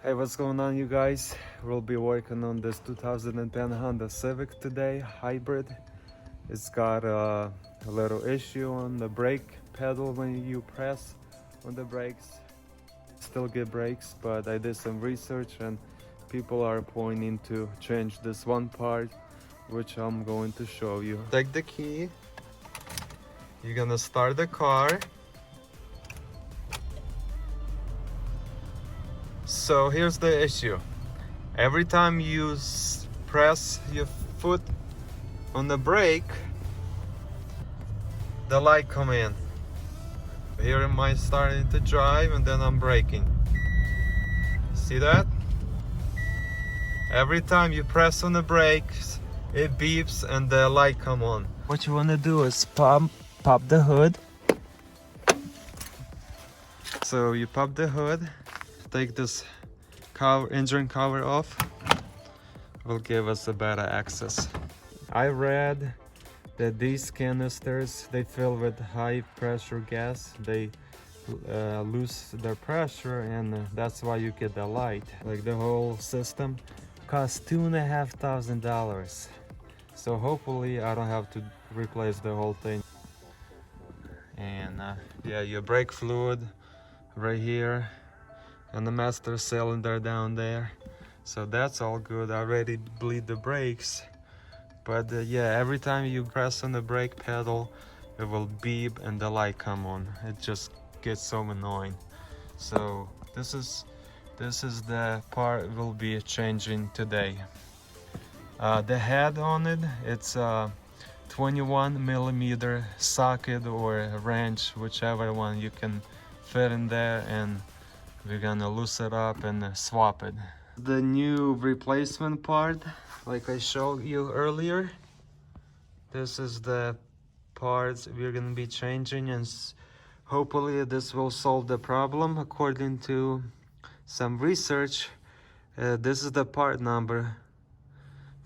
Hey, what's going on, you guys? We'll be working on this 2010 Honda Civic today, hybrid. It's got a little issue on the brake pedal when you press on the brakes. Still get brakes, but I did some research and people are pointing to change this one part, which I'm going to show you. Take the key. You're gonna start the car. So here's the issue. Every time you press your foot on the brake, the light come in. Here am I starting to drive and then I'm braking. See that? Every time you press on the brakes, it beeps and the light come on. What you want to do is pop the hood. So you pop the hood, take this engine cover off, will give us a better access. I read that these canisters, they fill with high pressure gas. They lose their pressure and that's why you get the light. Like the whole system costs $2,500. So hopefully I don't have to replace the whole thing. And yeah, your brake fluid right here and the master cylinder down there, so that's all good. I already bleed the brakes, but yeah, every time you press on the brake pedal it will beep and the light come on. It just gets so annoying. So this is the part we'll be changing today. The head on it, it's a 21mm socket or a wrench, whichever one you can fit in there, and we're gonna loosen it up and swap it. The new replacement part, like I showed you earlier, this is the parts we're gonna be changing, and hopefully this will solve the problem. According to some research, this is the part number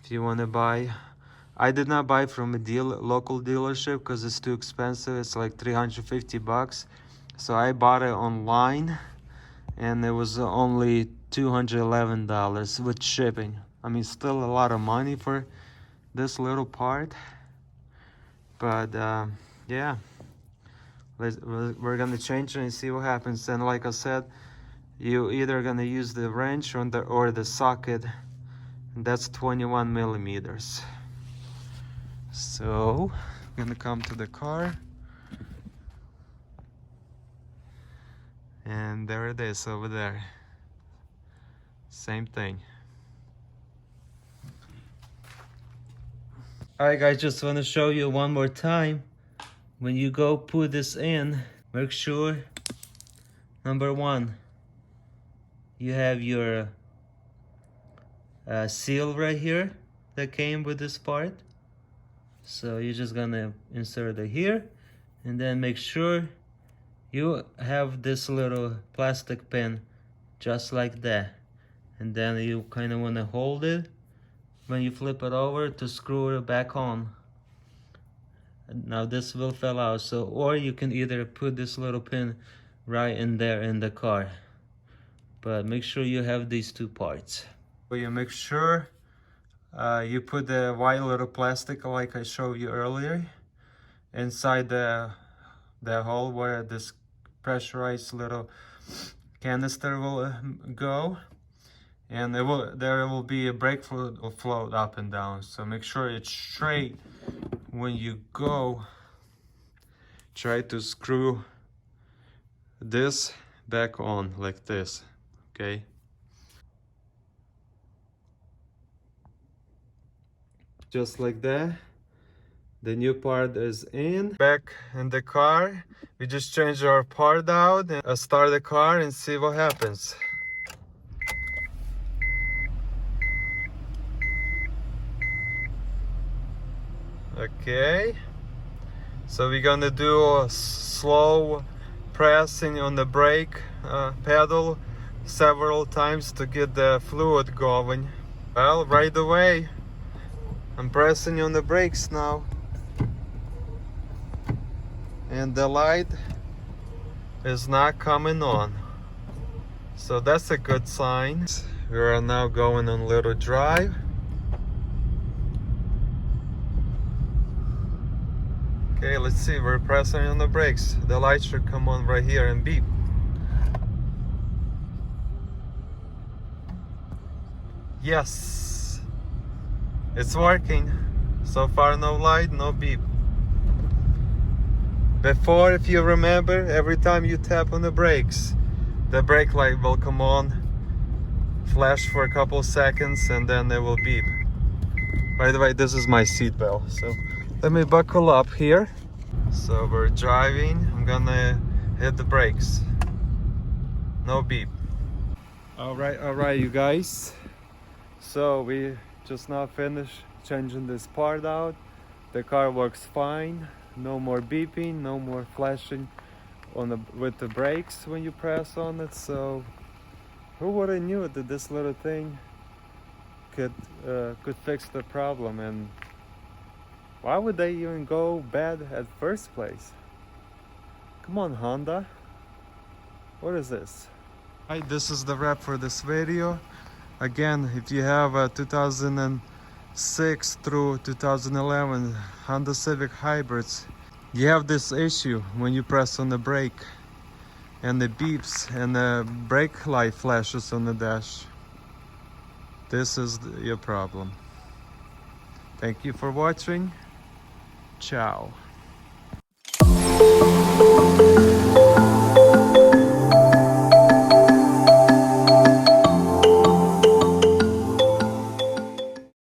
if you want to buy. I did not buy from a local dealership because it's too expensive. It's like 350 bucks. So I bought it online and it was only $211 with shipping. I mean, still a lot of money for this little part, but yeah, we're gonna change it and see what happens. And like I said, you either gonna use the wrench or the socket, and that's 21mm. So I'm gonna come to the car. And there it is over there. Same thing. Alright guys, just want to show you one more time. When you go put this in, make sure, number one, you have your seal right here that came with this part. So you're just gonna insert it here, and then make sure you have this little plastic pin just like that, and then you kind of want to hold it when you flip it over to screw it back on. Now this will fall out, so or you can either put this little pin right in there in the car, but make sure you have these two parts. So you make sure you put the white little plastic like I showed you earlier inside the hole where this pressurized little canister will go, and there will be a brake fluid will float up and down. So make sure it's straight when you go. Try to screw this back on like this, okay? Just like that. The new part is in. Back in the car, we just change our part out and start the car and see what happens. Okay, so we're gonna do a slow pressing on the brake pedal several times to get the fluid going. Well, right away, I'm pressing on the brakes now. And the light is not coming on. So that's a good sign. We are now going on a little drive. Okay, let's see, we're pressing on the brakes. The light should come on right here and beep. Yes, it's working. So far no light, no beep. Before, if you remember, every time you tap on the brakes, the brake light will come on, flash for a couple seconds, and then it will beep. By the way, this is my seat belt, so let me buckle up here. So we're driving, I'm gonna hit the brakes. No beep. All right, you guys. So we just now finished changing this part out. The car works fine. No more beeping, no more flashing with the brakes when you press on it. So who would have knew that this little thing could fix the problem? And why would they even go bad at first place? Come on, Honda. What is this? Alright, this is the wrap for this video. Again, if you have a 2006 through 2011 Honda Civic hybrids, you have this issue when you press on the brake and it beeps and the brake light flashes on the dash. This is your problem. Thank you for watching. Ciao.